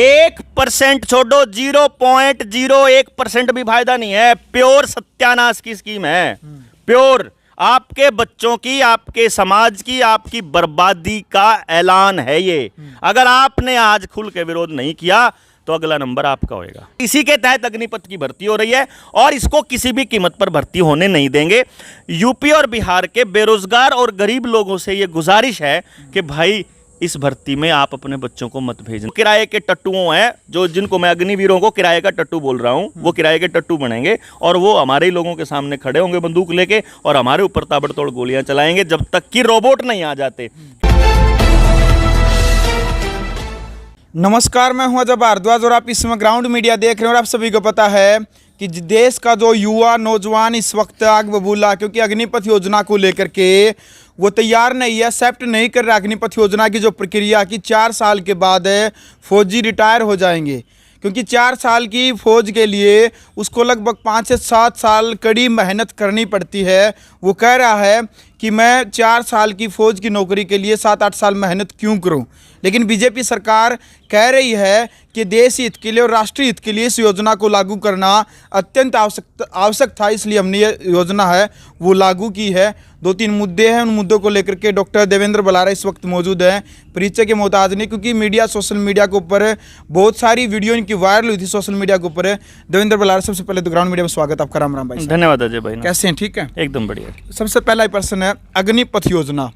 1% छोड़ो, 0.01% भी फायदा नहीं है। प्योर सत्यानाश की स्कीम है, प्योर आपके बच्चों की, आपके समाज की, आपकी बर्बादी का ऐलान है ये। अगर आपने आज खुल के विरोध नहीं किया तो अगला नंबर आपका होएगा। इसी के तहत अग्निपथ की भर्ती हो रही है और इसको किसी भी कीमत पर भर्ती होने नहीं देंगे। यूपी और बिहार के बेरोजगार और गरीब लोगों से ये गुजारिश है कि भाई इस भर्ती में आप अपने बच्चों को मत भेजना। किराए के टट्टुओं हैं, जो जिनको मैं अग्निवीरों को किराए का टट्टू बोल रहा हूं, वो किराए के टट्टू बनेंगे और वो हमारे ही लोगों के सामने खड़े होंगे बंदूक लेके और हमारे ऊपर ताबड़तोड़ गोलियां चलाएंगे जब तक कि रोबोट नहीं आ जाते। नमस्कार, मैं हूं अजय भारद्वाज और आप इस समय ग्राउंड मीडिया देख रहे हैं। और आप सभी को पता है कि देश का जो युवा नौजवान इस वक्त आग बबूला, क्योंकि अग्निपथ योजना को लेकर के वो तैयार नहीं है, एक्सेप्ट नहीं कर रहा अग्निपथ योजना की जो प्रक्रिया की 4 साल के बाद फौजी रिटायर हो जाएंगे। क्योंकि 4 साल की फौज के लिए उसको लगभग 5 से 7 साल कड़ी मेहनत करनी पड़ती है। वो कह रहा है कि मैं 4 साल की फौज की नौकरी के लिए 7-8 साल मेहनत क्यों करूं। लेकिन बीजेपी सरकार कह रही है कि देश हित के लिए और राष्ट्रीय हित के लिए इस योजना को लागू करना अत्यंत आवश्यक था, इसलिए हमने ये योजना है वो लागू की है। 2-3 मुद्दे हैं, उन मुद्दों को लेकर के डॉक्टर देवेंद्र बलारा इस वक्त मौजूद हैं। परिचय के मोहताज नहीं, क्योंकि मीडिया सोशल मीडिया के ऊपर बहुत सारी वीडियो इनकी वायरल हुई थी सोशल मीडिया के ऊपर। देवेंद्र बलारा, सबसे पहले तो ग्राउंड मीडिया में स्वागत आपका। राम राम भाई। धन्यवाद अजय भाई। कैसे हैं? ठीक है, एकदम बढ़िया। सबसे पहला प्रश्न है, अग्निपथ योजना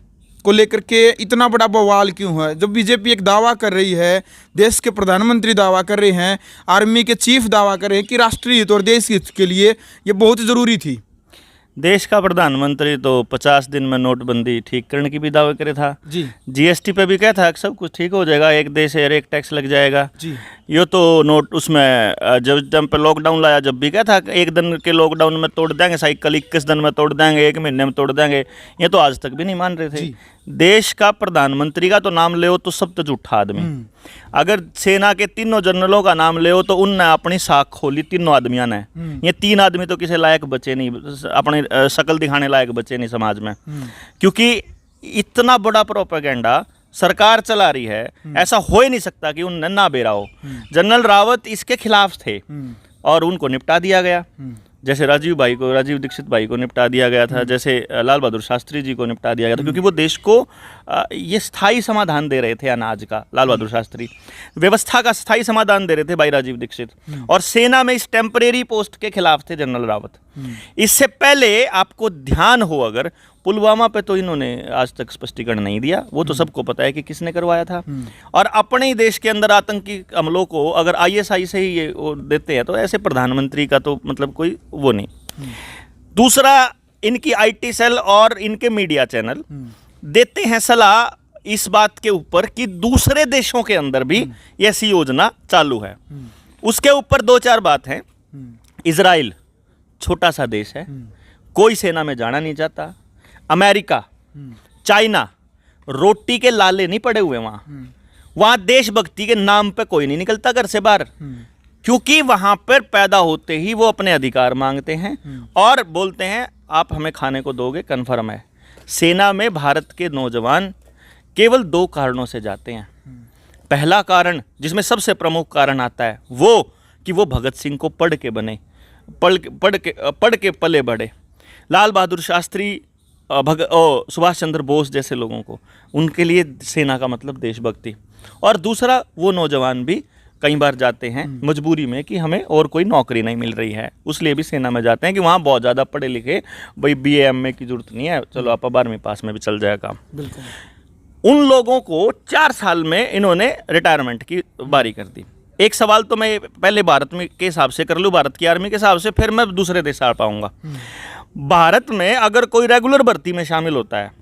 को लेकर के इतना बड़ा बवाल क्यों है? जब बीजेपी एक दावा कर रही है, देश के प्रधानमंत्री दावा कर रहे हैं, आर्मी के चीफ दावा कर रहे हैं कि राष्ट्रीय हित और देश हित के लिए ये बहुत ज़रूरी थी। देश का प्रधानमंत्री तो 50 दिन में नोटबंदी ठीक करने की भी दावे करे था जी। जीएसटी पे भी कहता है कि सब कुछ ठीक हो जाएगा, एक देश है एक टैक्स लग जाएगा जी। ये तो नोट उसमें जब टाइम पे लॉकडाउन लाया जब भी कहता है 1 दिन के लॉकडाउन में तोड़ देंगे, साइकिल 21 दिन में तोड़ देंगे, 1 महीने में तोड़ देंगे। ये तो आज तक भी नहीं मान रहे थे। देश का प्रधानमंत्री का तो नाम ले तो सब तो झूठा आदमी। अगर सेना के 3 जनरलों का नाम ले तो उनने अपनी साख खोली 3 आदमियों ने। ये 3 आदमी तो किसी लायक बचे नहीं, अपने शकल दिखाने लायक बचे नहीं समाज में, क्योंकि इतना बड़ा प्रोपेगेंडा सरकार चला रही है। ऐसा हो ही नहीं सकता कि उनने ना बेरा हो। जनरल रावत इसके खिलाफ थे और उनको निपटा दिया गया। जैसे राजीव दीक्षित भाई को निपटा दिया गया था, जैसे लाल बहादुर शास्त्री जी को निपटा दिया गया था, क्योंकि वो देश को ये स्थायी समाधान दे रहे थे अनाज का। लाल बहादुर शास्त्री व्यवस्था का स्थायी समाधान दे रहे थे भाई राजीव दीक्षित, और सेना में इस टेम्परेरी पोस्ट के खिलाफ थे जनरल रावत। इससे पहले आपको ध्यान हो, अगर पुलवामा पे तो इन्होंने आज तक स्पष्टीकरण नहीं दिया, वो तो सबको पता है कि किसने करवाया था। और अपने ही देश के अंदर आतंकी हमलों को अगर आईएसआई से ही ये देते हैं तो ऐसे प्रधानमंत्री का तो मतलब कोई वो नहीं। दूसरा, इनकी आईटी सेल और इनके मीडिया चैनल देते हैं सलाह इस बात के ऊपर कि दूसरे देशों के अंदर भी ऐसी योजना चालू है। उसके ऊपर 2-4 बात हैं। इजराइल छोटा सा देश है, कोई सेना में जाना नहीं चाहता। अमेरिका, चाइना, रोटी के लाले नहीं पड़े हुए वहां देशभक्ति के नाम पे कोई नहीं निकलता घर से बाहर, क्योंकि वहां पर पैदा होते ही वो अपने अधिकार मांगते हैं और बोलते हैं आप हमें खाने को दोगे, कन्फर्म है। सेना में भारत के नौजवान केवल 2 कारणों से जाते हैं। पहला कारण, जिसमें सबसे प्रमुख कारण आता है, वो कि वो भगत सिंह को पढ़ के बने, पढ़ के पले बढ़े। लाल बहादुर शास्त्री, सुभाष चंद्र बोस जैसे लोगों को, उनके लिए सेना का मतलब देशभक्ति। और दूसरा, वो नौजवान भी कई बार जाते हैं मजबूरी में कि हमें और कोई नौकरी नहीं मिल रही है, उसलिए भी सेना में जाते हैं कि वहाँ बहुत ज़्यादा पढ़े लिखे, भाई BA MA की जरूरत नहीं है, चलो आप 12वीं पास में भी चल जाएगा। बिल्कुल। उन लोगों को 4 साल में इन्होंने रिटायरमेंट की बारी कर दी। एक सवाल तो मैं पहले भारत में के हिसाब से कर लूँ, भारत की आर्मी के हिसाब से, फिर मैं दूसरे देश आ पाऊँगा। भारत में अगर कोई रेगुलर भर्ती में शामिल होता है,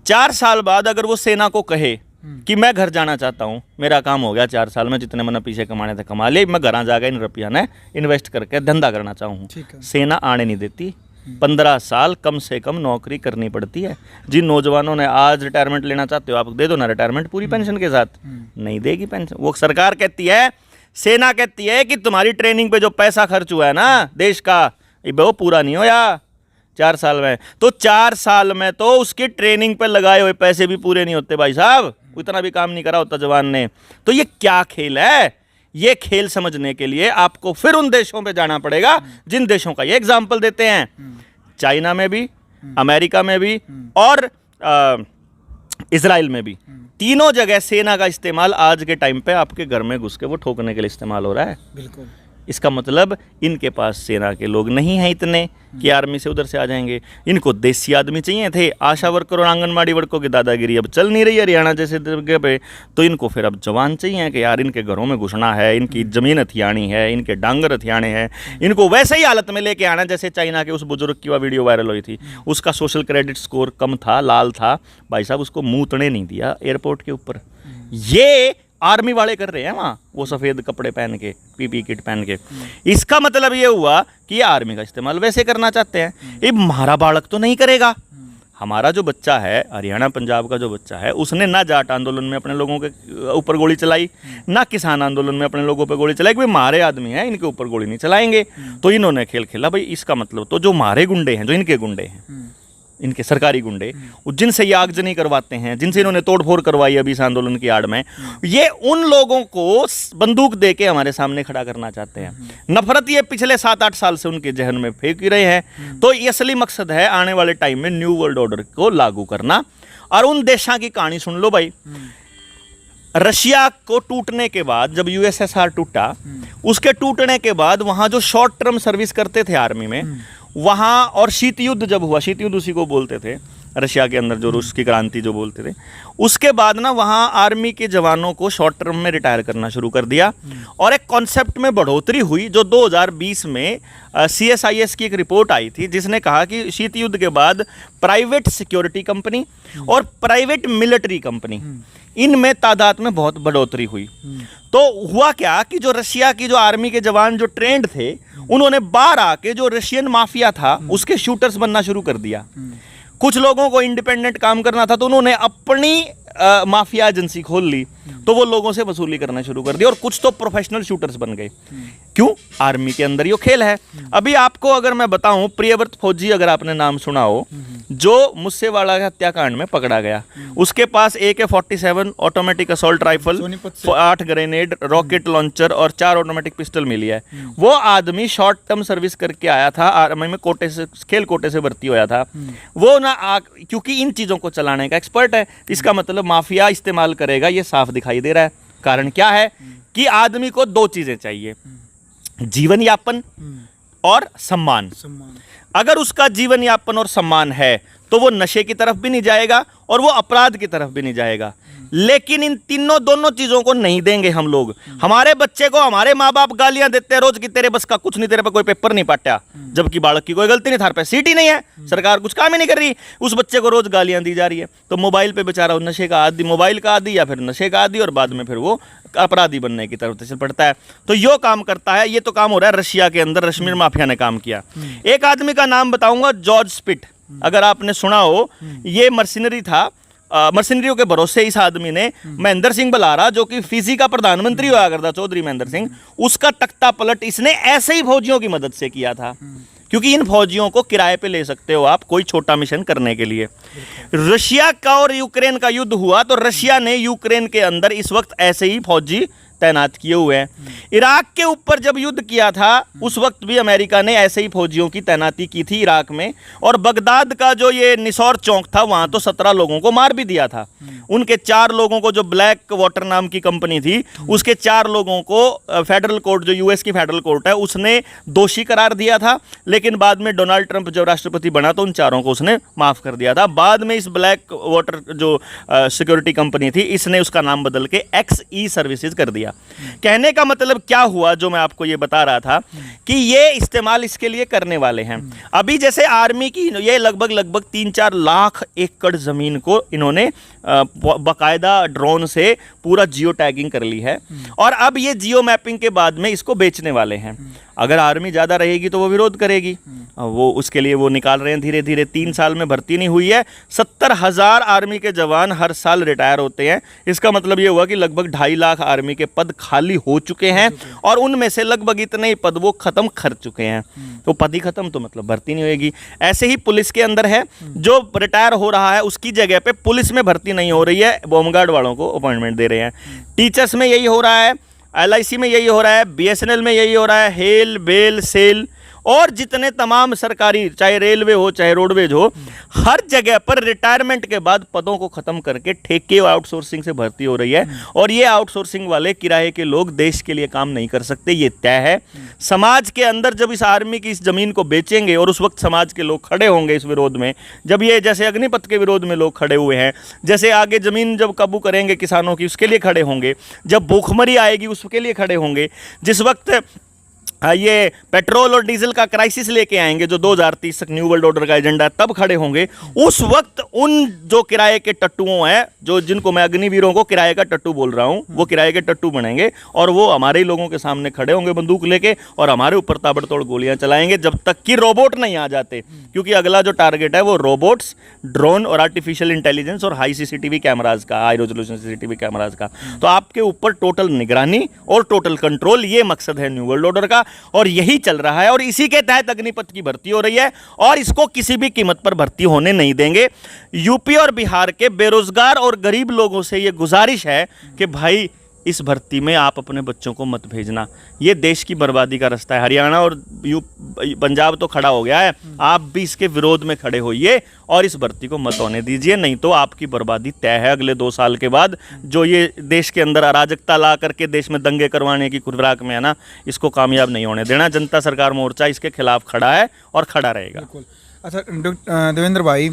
4 साल बाद अगर वो सेना को कहे कि मैं घर जाना चाहता हूँ, मेरा काम हो गया 4 साल में, जितने मैंने पीछे कमाने थे कमा लिए, मैं घर जाकर इन रुपया ने इन्वेस्ट करके धंधा करना चाहूँ, सेना आने नहीं देती। 15 साल कम से कम नौकरी करनी पड़ती है। जिन नौजवानों ने आज रिटायरमेंट लेना चाहते हो, आप दे दो ना रिटायरमेंट पूरी पेंशन के साथ, नहीं देगी पेंशन। वो सरकार कहती है, सेना कहती है कि तुम्हारी ट्रेनिंग पे जो पैसा खर्च हुआ है ना देश का, वो पूरा नहीं होया 4 साल में। तो 4 साल में तो उसकी ट्रेनिंग पे लगाए हुए पैसे भी पूरे नहीं होते भाई साहब, इतना भी काम नहीं करा होता जवान ने। तो ये क्या खेल है? ये खेल समझने के लिए आपको फिर उन देशों पे जाना पड़ेगा जिन देशों का ये एग्जाम्पल देते हैं, चाइना में भी, अमेरिका में भी और इजराइल में भी। तीनों जगह सेना का इस्तेमाल आज के टाइम पे आपके घर में घुस के वो ठोकने के लिए इस्तेमाल हो रहा है। बिल्कुल। इसका मतलब इनके पास सेना के लोग नहीं हैं इतने कि आर्मी से उधर से आ जाएंगे। इनको देसी आदमी चाहिए थे। आशा वर्कर और आंगनबाड़ी वर्करों की दादागिरी अब चल नहीं रही हरियाणा जैसे जगह पे, तो इनको फिर अब जवान चाहिए कि यार इनके घरों में घुसना है, इनकी ज़मीन हथियानी है, इनके डांगर हथियाने हैं, इनको वैसे ही हालत में लेके आना जैसे चाइना के उस बुजुर्ग की वह वीडियो वायरल हुई थी। उसका सोशल क्रेडिट स्कोर कम था, लाल था, भाई साहब उसको मूतने नहीं दिया एयरपोर्ट के ऊपर। ये आर्मी वाले कर रहे हैं वहाँ, वो सफ़ेद कपड़े पहन के, पीपी किट पहन के। इसका मतलब ये हुआ कि ये आर्मी का इस्तेमाल वैसे करना चाहते हैं। ये हमारा बालक तो नहीं करेगा। हमारा जो बच्चा है, हरियाणा पंजाब का जो बच्चा है, उसने ना जाट आंदोलन में अपने लोगों के ऊपर गोली चलाई, ना किसान आंदोलन में अपने लोगों पर गोली चलाई कि भाई हमारे आदमी हैं, इनके ऊपर गोली नहीं चलाएंगे। तो इन्होंने खेल खेला भाई। इसका मतलब तो जो हमारे गुंडे हैं, जो इनके गुंडे हैं, इनके सरकारी गुंडे, जिनसे ये आगजनी करवाते हैं, जिनसे इन्होंने तोड़फोड़ करवाई अभी इस आंदोलन की आड़ में, ये उन लोगों को बंदूक दे के हमारे सामने खड़ा करना चाहते हैं। नफरत ये पिछले 7-8 साल से उनके जहन में फेंक ही रहे हैं। तो ये असली मकसद है आने वाले टाइम में न्यू वर्ल्ड ऑर्डर को लागू करना। और उन देशों की कहानी सुन लो भाई। रशिया को टूटने के बाद, जब यूएसएसआर टूटा, उसके टूटने के बाद वहाँ जो शॉर्ट टर्म सर्विस करते थे आर्मी में, वहाँ, और शीत युद्ध जब हुआ, शीत युद्ध उसी को बोलते थे, रशिया के अंदर जो रूस की क्रांति जो बोलते थे, उसके बाद ना वहाँ आर्मी के जवानों को शॉर्ट टर्म में रिटायर करना शुरू कर दिया। और एक कॉन्सेप्ट में बढ़ोतरी हुई जो 2020 में CSIS की एक रिपोर्ट आई थी, जिसने कहा कि शीत युद्ध के बाद प्राइवेट सिक्योरिटी कंपनी और प्राइवेट मिलिट्री कंपनी, इनमें तादाद में बहुत बढ़ोतरी हुई। तो हुआ क्या कि जो रशिया की जो आर्मी के जवान जो ट्रेंड थे, उन्होंने बाहर आके जो रशियन माफिया था उसके शूटर्स बनना शुरू कर दिया। कुछ लोगों को इंडिपेंडेंट काम करना था तो उन्होंने अपनी माफिया एजेंसी खोल ली, तो वो लोगों से वसूली करना शुरू कर दी। और कुछ तो प्रोफेशनल शूटर्स बन गए। क्यों? आर्मी के अंदर ये खेल है। अभी आपको अगर मैं बताऊं, प्रियव्रत फौजी अगर आपने नाम सुना हो, जो मुस्सेवाड़ा हत्याकांड में पकड़ा गया, उसके पास AK-47 automatic assault rifle, 8 grenade, rocket launcher और 4 ऑटोमेटिक पिस्टल मिली है। वो आदमी शॉर्ट टर्म सर्विस करके आया था आर्मी में, कोटे से, खेल कोटे से भर्ती होया था वो ना। क्योंकि इन चीज़ों को चलाने का एक्सपर्ट है, इसका मतलब माफिया इस्तेमाल करेगा, ये साफ दिखाई दे रहा है। कारण क्या है कि आदमी को 2 चीजें चाहिए, जीवन यापन और सम्मान। अगर उसका जीवन यापन और सम्मान है तो वो नशे की तरफ भी नहीं जाएगा और वो अपराध की तरफ भी नहीं जाएगा। लेकिन इन दोनों चीजों को नहीं देंगे हम लोग। हमारे बच्चे को हमारे माँ बाप गालियां देते हैं रोज की, तेरे बस का कुछ नहीं, तेरे पे कोई पेपर नहीं पाटा, जबकि बालक की कोई गलती नहीं, थार पे सीट ही नहीं है, सरकार कुछ काम ही नहीं कर रही, उस बच्चे को रोज गालियां दी जा रही है। तो मोबाइल पे बेचारा नशे का आदी, मोबाइल का आदी या फिर नशे का आदी, और बाद में फिर वो अपराधी बनने की तरफ चल पड़ता है। तो यो काम करता है। ये तो काम हो रहा है रशिया के अंदर, कश्मीर माफिया ने काम किया। एक आदमी का नाम बताऊंगा, जॉर्ज स्पिट, अगर आपने सुना हो। ये मर्सिनरी था। मर्सिनरियों के भरोसे इस आदमी ने महेंद्र सिंह बलारा, जो कि फिजी का प्रधानमंत्री हुआ करता, चौधरी महेंद्र सिंह, उसका तख्ता पलट इसने ऐसे ही फौजियों की मदद से किया था। क्योंकि इन फौजियों को किराए पे ले सकते हो आप कोई छोटा मिशन करने के लिए। रशिया का और यूक्रेन का युद्ध हुआ तो रशिया ने यूक्रेन के अंदर इस वक्त ऐसे ही फौजी तैनात किए हुए हैं। इराक के ऊपर जब युद्ध किया था उस वक्त भी अमेरिका ने ऐसे ही फौजियों की तैनाती की थी इराक में। और बगदाद का जो ये निसौर चौक था, वहां तो 17 लोगों को मार भी दिया था। उनके 4 लोगों को, जो ब्लैक वाटर नाम की कंपनी थी, उसके 4 लोगों को फेडरल कोर्ट, जो यूएस की फेडरल कोर्ट है, उसने दोषी करार दिया था। लेकिन बाद में डोनाल्ड ट्रंप जब राष्ट्रपति बना तो उन 4 को उसने माफ कर दिया था। बाद में इस ब्लैक वाटर जो सिक्योरिटी कंपनी थी, इसने उसका नाम बदल के XE सर्विसेज कर दिया। कहने का मतलब क्या हुआ, जो मैं आपको ये बता रहा था कि ये इस्तेमाल इसके लिए करने वाले हैं। अभी जैसे आर्मी की ये लगभग 3-4 लाख एकड़ जमीन को इन्होंने बाकायदा ड्रोन से पूरा जियो टैगिंग कर ली है। और अब ये जियो मैपिंग के बाद में इसको बेचने वाले हैं। अगर आर्मी ज़्यादा रहेगी तो वो विरोध करेगी, वो उसके लिए वो निकाल रहे हैं धीरे धीरे। 3 साल में भर्ती नहीं हुई है, 70,000 आर्मी के जवान हर साल रिटायर होते हैं। इसका मतलब ये हुआ कि लगभग 2.5 लाख आर्मी के पद खाली हो चुके हैं और उनमें से लगभग इतने ही पद वो खत्म कर चुके हैं। तो पद ही खत्म तो मतलब भर्ती नहीं होगी। ऐसे ही पुलिस के अंदर है, जो रिटायर हो रहा है उसकी जगह पे पुलिस में भर्ती नहीं हो रही है, होमगार्ड वालों को अपॉइंटमेंट दे रहे हैं। टीचर्स में यही हो रहा है। LIC में यही हो रहा है, BSNL में यही हो रहा है, हेल बेल सेल और जितने तमाम सरकारी, चाहे रेलवे हो चाहे रोडवेज हो, हर जगह पर रिटायरमेंट के बाद पदों को खत्म करके ठेके और आउटसोर्सिंग से भर्ती हो रही है। और ये आउटसोर्सिंग वाले किराए के लोग देश के लिए काम नहीं कर सकते, ये तय है। समाज के अंदर जब इस आर्मी की इस जमीन को बेचेंगे और उस वक्त समाज के लोग खड़े होंगे इस विरोध में, जब ये जैसे अग्निपथ के विरोध में लोग खड़े हुए हैं, जैसे आगे जमीन जब काबू करेंगे किसानों की उसके लिए खड़े होंगे, जब भूखमरी आएगी उसके लिए खड़े होंगे, जिस वक्त ये पेट्रोल और डीजल का क्राइसिस लेके आएंगे जो 2030 तक न्यू वर्ल्ड ऑर्डर का एजेंडा है, तब खड़े होंगे। उस वक्त उन जो किराए के टट्टुओं हैं, जो जिनको मैं अग्निवीरों को किराए का टट्टू बोल रहा हूं, वो किराए के टट्टू बनेंगे और वो हमारे ही लोगों के सामने खड़े होंगे बंदूक लेके और हमारे ऊपर ताबड़तोड़ गोलियां चलाएंगे जब तक कि रोबोट नहीं आ जाते। क्योंकि अगला जो टारगेट है वो रोबोट्स, ड्रोन और आर्टिफिशियल इंटेलिजेंस और हाई CCTV कैमराज का, हाई रेजोल्यूशन CCTV कैमराज का। तो आपके ऊपर टोटल निगरानी और टोटल कंट्रोल, ये मकसद है न्यू वर्ल्ड ऑर्डर का और यही चल रहा है। और इसी के तहत अग्निपथ की भर्ती हो रही है और इसको किसी भी कीमत पर भर्ती होने नहीं देंगे। यूपी और बिहार के बेरोजगार और गरीब लोगों से ये गुजारिश है कि भाई इस भर्ती में आप अपने बच्चों को मत भेजना, ये देश की बर्बादी का रास्ता है। हरियाणा और पंजाब तो खड़ा हो गया है, आप भी इसके विरोध में खड़े होइए और इस भर्ती को मत होने दीजिए, नहीं तो आपकी बर्बादी तय है। अगले 2 साल के बाद जो ये देश के अंदर अराजकता ला करके देश में दंगे करवाने की खुराक में है ना, इसको कामयाब नहीं होने देना। जनता सरकार मोर्चा इसके खिलाफ खड़ा है और खड़ा रहेगा। अच्छा देवेंद्र भाई,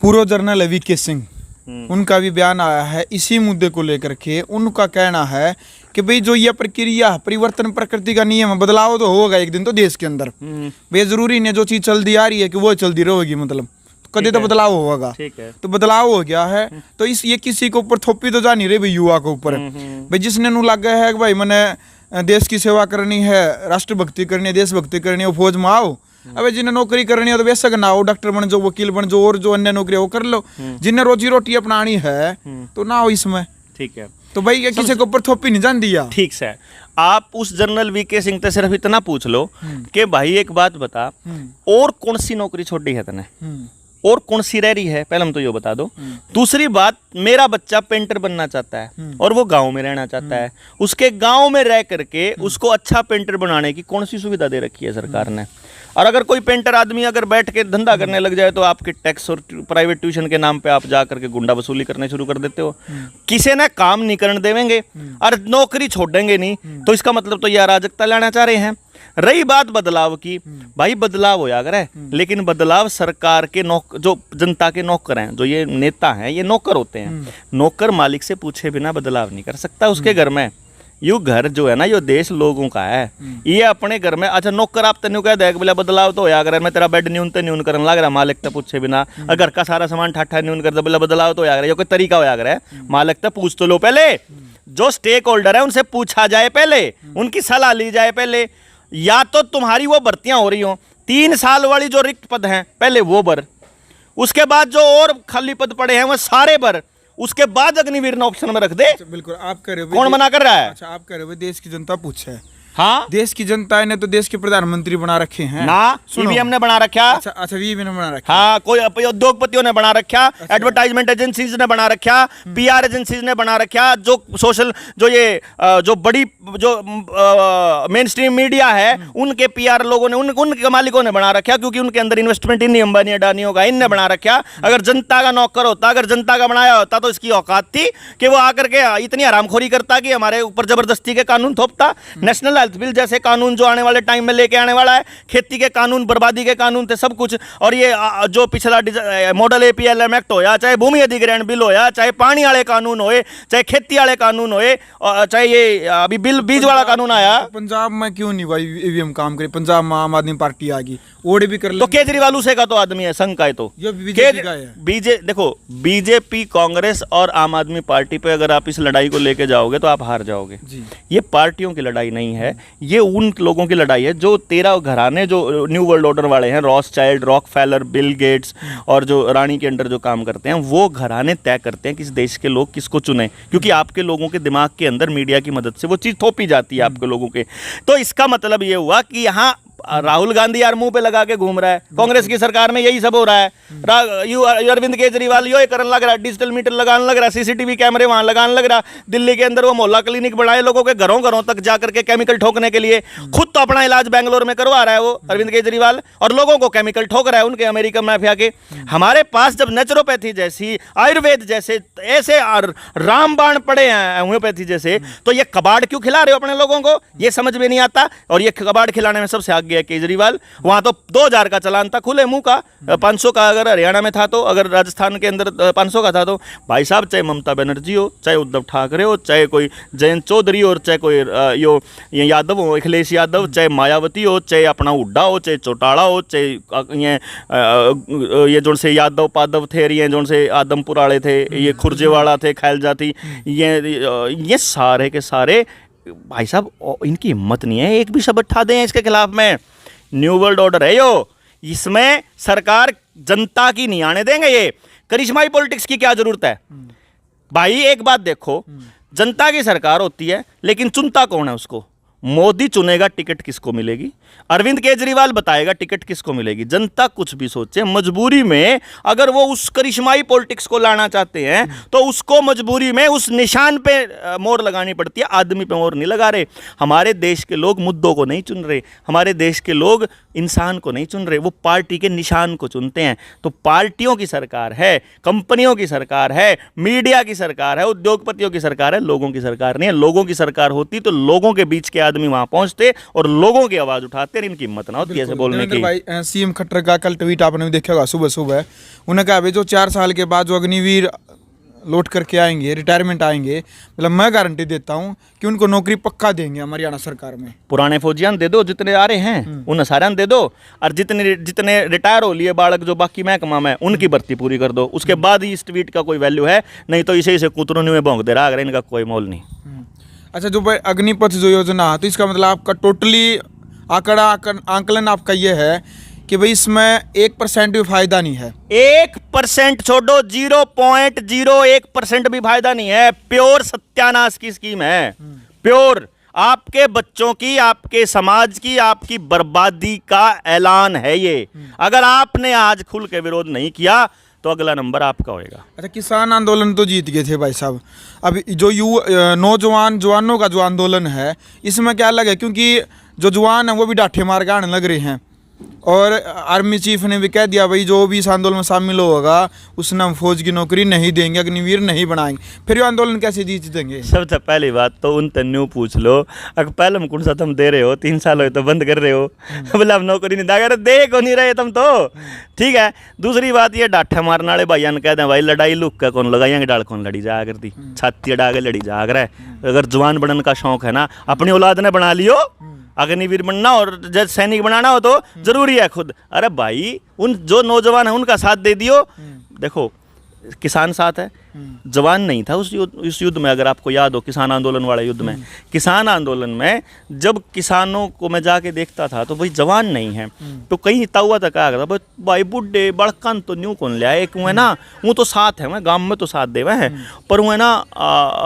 पूर्व जनरल VK सिंह, उनका भी बयान आया है इसी मुद्दे को लेकर के। उनका कहना है कि भाई जो ये प्रक्रिया, परिवर्तन प्रकृति का नियम है, बदलाव तो होगा एक दिन तो देश के अंदर। भाई जरूरी नहीं जो चीज चलती आ रही है कि वो चलती रहेगी, मतलब कभी तो बदलाव होगा। ठीक है, तो बदलाव हो गया है तो इस ये किसी के ऊपर थोपी तो जा नहीं रही भाई, युवा के ऊपर। भाई जिसने नु लग गया है कि भाई मैंने देश की सेवा करनी है, राष्ट्रभक्ति करनी है, देशभक्ति करनी है, वो फौज में आओ। अबे जिन्हें नौकरी करनी है तो बेशक ना हो, डॉक्टर बन जाओ, वकील बन जाओ, और जो अन्य नौकरी वो कर लो। जिन्हें रोजी रोटी अपनानी है तो ना हो इसमें। ठीक है, तो भाई ये किसी के ऊपर थोपी नहीं जान दिया। ठीक से आप उस जनरल VK सिंह से सिर्फ इतना पूछ लो कि भाई एक बात बता, और कौन सी नौकरी छोड़ी है तने, और कौन सी रह रही है, पहले हम तो ये बता दो। दूसरी बात, मेरा बच्चा पेंटर बनना चाहता है और वो गांव में रहना चाहता है, उसके गांव में रह करके उसको अच्छा पेंटर बनाने की कौन सी सुविधा दे रखी है सरकार ने। और अगर कोई पेंटर आदमी अगर बैठ के धंधा करने लग जाए तो आपके टैक्स और प्राइवेट ट्यूशन के नाम पे आप जा करके गुंडा वसूली करने शुरू कर देते हो। किसी ने काम नहीं करने देंगे और नौकरी छोड़ेंगे नहीं, तो इसका मतलब तो ये अराजकता लाना चाह रहे हैं। रही बात बदलाव की, भाई बदलाव हो जाकर है, लेकिन बदलाव सरकार के जो जनता के नौकर हैं, जो ये नेता हैं, ये नौकर होते हैं। नौकर मालिक से पूछे बिना बदलाव नहीं कर सकता उसके घर में। यू घर जो है ना, यो देश लोगों का है, ये अपने घर में। अच्छा नौकर आप तेन कह देगा बोला बदलाव तो होया करे, मैं तेरा बेड न्यून तो न्यून करने लग रहा, मालिक तो पूछे बिना। घर का सारा सामान ठाठा न्यून कर दे, बोला बदलाव तो होया करे, यो कोई तरीका होया करे। मालिक तो पूछ तो लो पहले, जो स्टेक होल्डर है उनसे पूछा जाए पहले, उनकी सलाह ली जाए पहले। या तो तुम्हारी वो भर्तियां हो रही हो 3 साल वाली जो रिक्त पद हैं पहले वो भर, उसके बाद जो और खाली पद पड़े हैं वो सारे भर, उसके बाद अग्निवीर ऑप्शन में रख दे। बिल्कुल आप कह रहे हो, कौन मना कर रहा है? अच्छा आप कह रहे हो देश की जनता पूछे। हाँ, देश की जनता ने तो देश के प्रधानमंत्री बना रखे हैं ना, ईवीएम ने बना रखा। अच्छा ईवीएम ने बना रखा। हाँ, कोई उद्योगपतियों ने बना रखा, एडवर्टाइजमेंट एजेंसीज ने बना रखा, PR एजेंसीज ने बना रखा, जो सोशल जो ये जो बड़ी जो मेन स्ट्रीम मीडिया है उनके PR लोगों ने, उनके मालिकों ने बना रखा, क्योंकि उनके अंदर इन्वेस्टमेंट इन अंबानी अडानियों का इनने बना रखा। अगर जनता का नौकर होता, अगर जनता का बनाया होता तो इसकी औकात थी कि वो आकर के इतनी हरामखोरी करता कि हमारे ऊपर जबरदस्ती के कानून थोपता। नेशनल हेल्थ बिल जैसे कानून जो आने वाले टाइम में लेके आने वाला है, खेती के कानून, बर्बादी के कानून थे सब कुछ। और ये जो पिछला मॉडल APLM एक्ट होया, चाहे भूमि अधिग्रहण बिल होया, चाहे पानी वाले कानून होए, चाहे खेती वाले कानून होए, चाहे ये अभी बिल बीज वाला कानून आया। पंजाब में क्यों नहीं भाई ईवीएम काम करे? पंजाब में आम आदमी पार्टी आ गई, ओडे भी कर ले। तो केजरीवाल उसे का तो आदमी है, संघ का है। तो देखो बीजेपी, कांग्रेस और आम आदमी पार्टी पे अगर आप इस लड़ाई को लेके जाओगे तो आप हार जाओगे। ये पार्टियों की लड़ाई नहीं है, ये उन लोगों की लड़ाई है जो 13 घराने जो न्यू वर्ल्ड ऑर्डर वाले हैं, रॉथस्चाइल्ड, रॉकफेलर, बिल गेट्स और जो रानी के अंडर जो काम करते हैं, वो घराने तय करते हैं किस देश के लोग किसको चुने, क्योंकि आपके लोगों के दिमाग के अंदर मीडिया की मदद से वो चीज़ थोपी जाती है आपके लोगों के। तो इसका मतलब ये हुआ कि यहाँ राहुल गांधी यार मुंह पे लगा के घूम रहा है, कांग्रेस की सरकार में यही सब हो रहा है। अरविंद केजरीवाल यो करने लग रहा है, डिजिटल मीटर लगाने लग रहा है, सीसीटीवी कैमरे वहां लगाने लग रहा है। दिल्ली के अंदर वो मोहल्ला क्लिनिक बनाए लोगों के घरों घरों तक जाकर के केमिकल ठोकने के लिए। खुद तो अपना इलाज बेंगलोर में करवा रहा है वो अरविंद केजरीवाल, और लोगों को केमिकल ठोक रहा है उनके अमेरिकन माफिया के। हमारे पास जब नेचुरोपैथी जैसी, आयुर्वेद जैसे ऐसे रामबाण पड़े हैं होम्योपैथी जैसे, तो ये कबाड़ क्यों खिला रहे हो अपने लोगों को, ये समझ में नहीं आता। और ये कबाड़ खिलाने में सबसे आगे है केजरीवाल। वहां तो 2000 का चालान था खुले मुंह का, 500 का अगर हरियाणा में था तो, अगर राजस्थान के अंदर 500 का था तो। भाई साहब, चाहे ममता बनर्जी हो, चाहे उद्धव ठाकरे हो, चाहे कोई जयंत चौधरी हो, चाहे कोई ये यादव हो, अखिलेश यादव, चाहे मायावती हो, चाहे अपना हुड्डा हो, चाहे चौटाला हो, चाहे ये जो से यादव पादव थे, ये जो से आदमपुर वाले थे, ये खुर्जेवाड़ा थे, खैल जाती, ये सारे के सारे भाई साहब इनकी हिम्मत नहीं है एक भी शब्द उठा दें इसके खिलाफ में। न्यू वर्ल्ड ऑर्डर है यो, इसमें सरकार जनता की नहीं आने देंगे। ये करिश्माई पॉलिटिक्स की क्या जरूरत है भाई? एक बात देखो, जनता की सरकार होती है लेकिन चुनता कौन है उसको? मोदी चुनेगा टिकट किसको मिलेगी, अरविंद केजरीवाल बताएगा टिकट किसको मिलेगी। जनता कुछ भी सोचे, मजबूरी में अगर वो उस करिश्माई पॉलिटिक्स को लाना चाहते हैं तो उसको मजबूरी में उस निशान पे मोहर लगानी पड़ती है, आदमी पे मोहर नहीं लगा रहे। हमारे देश के लोग मुद्दों को नहीं चुन रहे, हमारे देश के लोग इंसान को नहीं चुन रहे, वो पार्टी के निशान को चुनते हैं। तो पार्टियों की सरकार है, कंपनियों की सरकार है, मीडिया की सरकार है, उद्योगपतियों की सरकार है, लोगों की सरकार नहीं है। लोगों की सरकार होती तो लोगों के बीच के आदमी वहां पहुंचते और लोगों की आवाज उठाते, इनकी हिम्मत ना होती ऐसे बोलने की। भाई सीएम खट्टर का कल ट्वीट आपने भी देखा होगा सुबह सुबह, उन्होंने कहा जो 4 साल के बाद जो अग्निवीर लौट करके आएंगे, रिटायरमेंट आएंगे, मतलब मैं गारंटी देता हूं कि उनको नौकरी पक्का देंगे हमारी हरियाणा सरकार में। पुराने फौजियान दे दो, जितने आ रहे हैं उन सारे दे दो, और जितने रिटायर हो लिए बालक जो बाकी महकमा में, उनकी भर्ती पूरी कर दो। उसके बाद ही इस ट्वीट का कोई वैल्यू है, नहीं तो इसे कुतरों में भोंक दे रहा, अगर इनका कोई मोल नहीं। अच्छा, जो भाई अग्निपथ जो योजना, तो इसका मतलब आपका टोटली आंकलन आपका ये है कि भाई इसमें 1% भी फायदा नहीं है। 1% छोड़ो, 0.01% भी फायदा नहीं है। प्योर सत्यानाश की स्कीम है, प्योर आपके बच्चों की, आपके समाज की, आपकी बर्बादी का ऐलान है ये। अगर आपने आज खुल के विरोध नहीं किया तो अगला नंबर आपका होएगा। अच्छा, किसान आंदोलन तो जीत गए थे भाई साहब, अब जो जवानों का जो आंदोलन है इसमें क्या अलग है? क्योंकि जो जवान है वो भी डांठे मार के आने लग रहे हैं, और आर्मी चीफ ने भी कह दिया भाई जो भी इस आंदोलन में शामिल होगा उसने हम फौज की नौकरी नहीं देंगे, अग्निवीर नहीं बनाएंगे। फिर ये आंदोलन कैसे जीत देंगे? सबसे पहली बात तो उन तन्यू पूछ लो, अगर पहले हम कौन सा तुम दे रहे हो, 3 साल हो तो बंद कर रहे हो, बोले हम नौकरी नहीं देगा, दे को नहीं रहे तुम तो, ठीक है। दूसरी बात ये डाठा मारने वाले भाइया ने कह दें भाई लड़ाई लुक का कौन लगाएंगे, डाल कौन लड़ी जा करती, छाती अड़ा के लड़ी जा कर है। अगर जवान बनने का शौक है ना, अपनी औलाद ने बना लियो, अग्निवीर बनना और जज सैनिक बनाना हो तो जरूरी है खुद। अरे भाई उन जो नौजवान है उनका साथ दे दियो। देखो किसान साथ है, जवान नहीं था उस युद्ध में। अगर आपको याद हो किसान आंदोलन वाले युद्ध में, किसान आंदोलन में जब किसानों को मैं जाके देखता था तो भाई जवान नहीं है, तो कहीं ताउआ तक आ गया भाई बुढ़े बड़कन तो न्यू कौन लिया, एक हुए ना वो तो साथ है, मैं गाँव में तो साथ दे हैं, पर हुए ना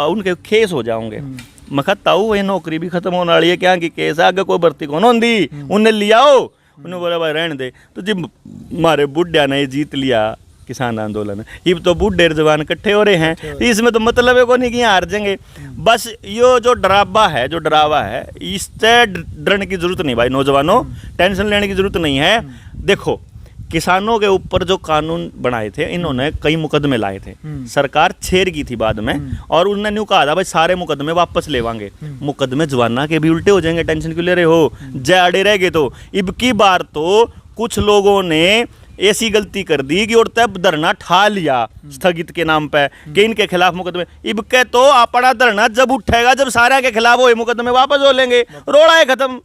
उनके खेस हो जाओगे। मैं कहता हूँ ये नौकरी भी खत्म होने वाली है, क्या कि केस आगे कोई भर्ती कौन होंगी, उन्हें लिया हो, उन्हें बोला भाई रहने दे। तो जी हमारे बुढ़िया ने जीत लिया किसान आंदोलन, ये तो बुढ़े जवान इकट्ठे हो रहे हैं, तो इसमें तो मतलब है को नहीं कि हार जाएंगे। बस ये जो डरावा है इससे डरने की जरूरत नहीं भाई, नौजवानों टेंशन लेने की जरूरत नहीं है। देखो किसानों के ऊपर जो कानून बनाए थे इन्होंने कई मुकदमे लाए थे, सरकार छेड़ की थी बाद में, और उन्होंने न्यू कहा था भाई सारे मुकदमे वापस लेवांगे। मुकदमे जवाना के भी उल्टे हो जाएंगे, टेंशन क्यों ले रहे हो, जय अड़े रह गए। तो इब की बार तो कुछ लोगों ने ऐसी गलती कर दी कि और तब धरना ठा लिया स्थगित के नाम पे कि इनके खिलाफ मुकदमे। इब के तो अपना धरना जब उठेगा जब सारे के खिलाफ हो मुकदमे वापस हो लेंगे, रोड़ा है खत्म,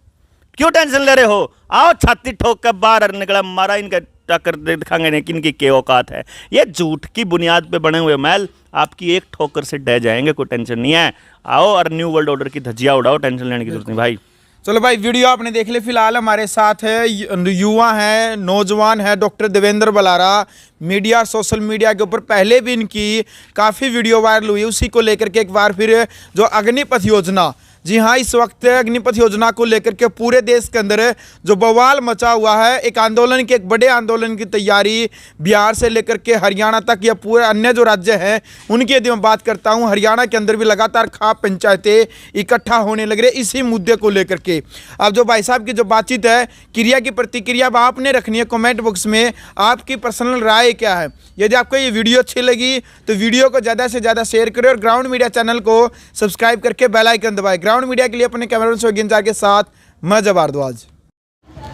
क्यों टेंशन ले रहे हो? आओ छाती ठोक कर बाहर निकला मारा, इनका टक्कर दिखाएंगे नहीं किनकी के औकात है। ये झूठ की बुनियाद पे बने हुए महल आपकी एक ठोकर से ढह जाएंगे, कोई टेंशन नहीं है। आओ और न्यू वर्ल्ड ऑर्डर की धज्जियां उड़ाओ, टेंशन लेने की जरूरत नहीं भाई। चलो भाई वीडियो आपने देख लिया। फिलहाल हमारे साथ है युवा है, नौजवान है, doctor Devendra Balara. Media social media के ऊपर पहले भी इनकी काफ़ी वीडियो वायरल हुई, उसी को लेकर के एक बार फिर जो अग्निपथ योजना जी हाँ, इस वक्त अग्निपथ योजना को लेकर के पूरे देश के अंदर जो बवाल मचा हुआ है, एक आंदोलन की, एक बड़े आंदोलन की तैयारी बिहार से लेकर के हरियाणा तक या पूरे अन्य जो राज्य हैं उनकी यदि मैं बात करता हूँ, हरियाणा के अंदर भी लगातार खाप पंचायतें इकट्ठा होने लग रही है इसी मुद्दे को लेकर के। अब जो भाई साहब की जो बातचीत है, क्रिया की प्रतिक्रिया अब आपने रखनी है कमेंट बॉक्स में, आपकी पर्सनल राय क्या है। यदि आपको ये वीडियो अच्छी लगी तो वीडियो को ज़्यादा से ज़्यादा शेयर करें और ग्राउंड मीडिया चैनल को सब्सक्राइब करके बेल आइकन दबाएं। ग्राउंड मीडिया के लिए अपने कैमरामैन सोगिंजार के साथ मैं जब भारद्वाज।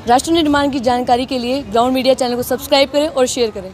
राष्ट्र निर्माण की जानकारी के लिए ग्राउंड मीडिया चैनल को सब्सक्राइब करें और शेयर करें।